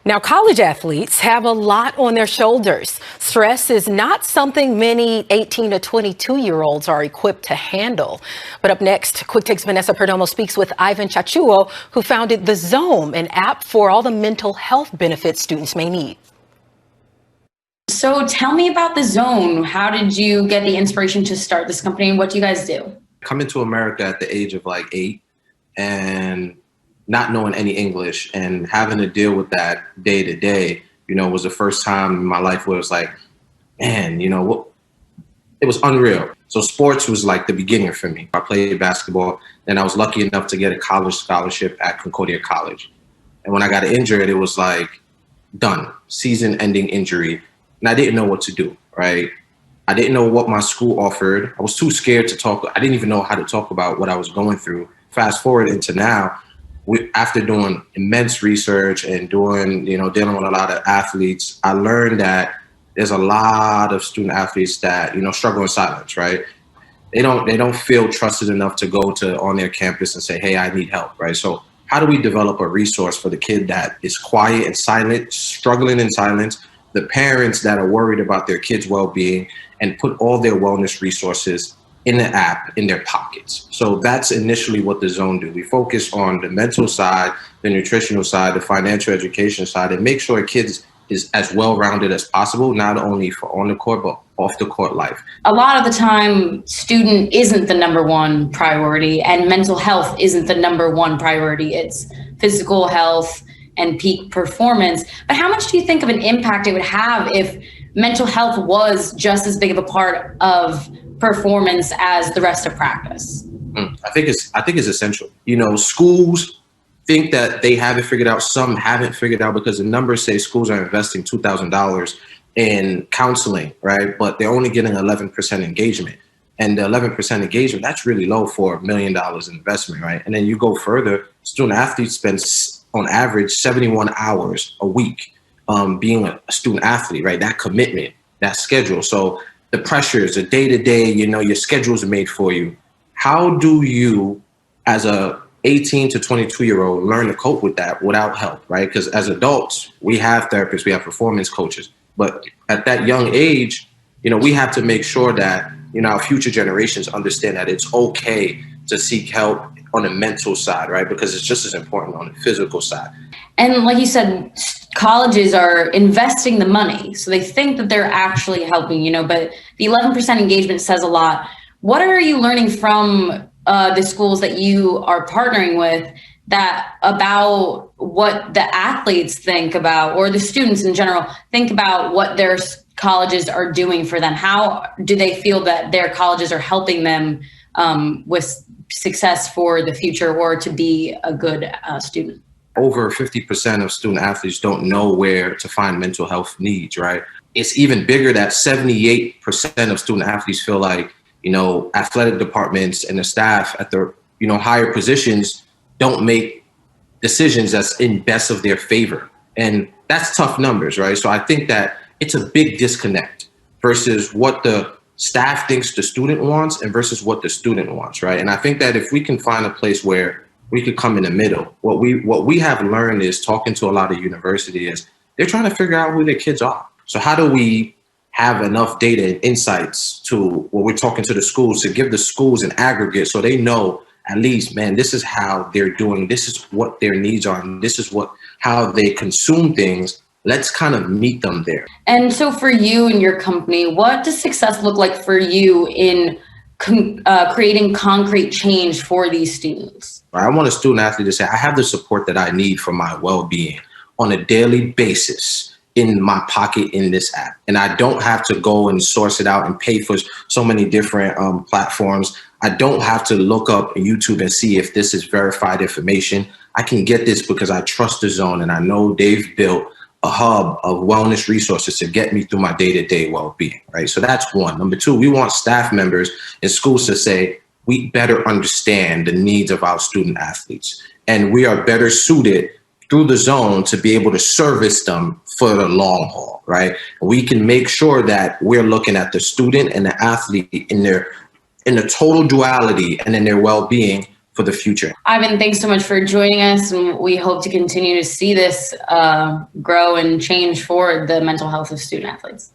Now, college athletes have a lot on their shoulders. Stress is not something many 18 to 22-year-olds are equipped to handle. But up next, Quick Takes Vanessa Perdomo speaks with Tchatchouwo, who founded The Zone, an app for all the mental health benefits students may need. So tell me about The Zone. How did you get the inspiration to start this company, and what do you guys do? Coming to America at the age of like 8 and not knowing any English and having to deal with that day to day, was the first time in my life where it was like, man, it was unreal. So sports was like the beginning for me. I played basketball, and I was lucky enough to get a college scholarship at Concordia College. And when I got injured, it was like done, season-ending injury. And I didn't know what to do, right? I didn't know what my school offered. I was too scared to talk. I didn't even know how to talk about what I was going through. Fast forward into now, after doing immense research and dealing with a lot of athletes, I learned that there's a lot of student athletes that, struggle in silence, right? They don't feel trusted enough to go on their campus and say, hey, I need help, right? So how do we develop a resource for the kid that is quiet and silent, struggling in silence, the parents that are worried about their kids' well-being, and put all their wellness resources in the app in their pockets? So that's initially what The Zone do. We focus on the mental side, the nutritional side, the financial education side, and make sure kids is as well-rounded as possible, not only for on the court, but off the court life. A lot of the time, student isn't the number one priority, and mental health isn't the number one priority. It's physical health and peak performance. But how much do you think of an impact it would have if mental health was just as big of a part of performance as the rest of practice? I think it's essential. Schools think that they have it figured out. Some haven't figured out, because the numbers say schools are investing $2,000 in counseling, right? But they're only getting 11% engagement. And the 11% engagement, that's really low for $1 million in investment, right? And then you go further, student athletes spend on average 71 hours a week being a student athlete, right? That commitment, that schedule. So the pressures, the day-to-day, your schedules are made for you. How do you, as a 18 to 22-year-old, learn to cope with that without help, right? Because as adults, we have therapists, we have performance coaches. But at that young age, we have to make sure that, our future generations understand that it's okay to seek help on the mental side, right? Because it's just as important on the physical side. And like you said, colleges are investing the money, so they think that they're actually helping, but the 11% engagement says a lot. What are you learning from the schools that you are partnering with about what the athletes think about, or the students in general think about what their colleges are doing for them? How do they feel that their colleges are helping them with success for the future, or to be a good student? Over 50% of student athletes don't know where to find mental health needs, right? It's even bigger that 78% of student athletes feel like, athletic departments and the staff at the, higher positions don't make decisions that's in best of their favor. And that's tough numbers, right? So I think that it's a big disconnect versus what the staff thinks the student wants and versus what the student wants, right? And I think that if we can find a place where we could come in the middle, what we have learned is, talking to a lot of universities, they're trying to figure out who their kids are. So how do we have enough data and insights to what we're talking to the schools, to give the schools an aggregate so they know at least, man, this is how they're doing, this is what their needs are, and this is how they consume things. Let's kind of meet them there. And so for you and your company, what does success look like for you in creating concrete change for these students? I want a student athlete to say, I have the support that I need for my well-being on a daily basis in my pocket in this app. And I don't have to go and source it out and pay for so many different platforms. I don't have to look up YouTube and see if this is verified information. I can get this because I trust The Zone, and I know they've built a hub of wellness resources to get me through my day-to-day well-being, right? So that's one. Number two, we want staff members in schools to say, we better understand the needs of our student athletes, and we are better suited through The Zone to be able to service them for the long haul, right? We can make sure that we're looking at the student and the athlete in the total duality and in their well-being for the future. Ivan, thanks so much for joining us, and we hope to continue to see this grow and change for the mental health of student athletes.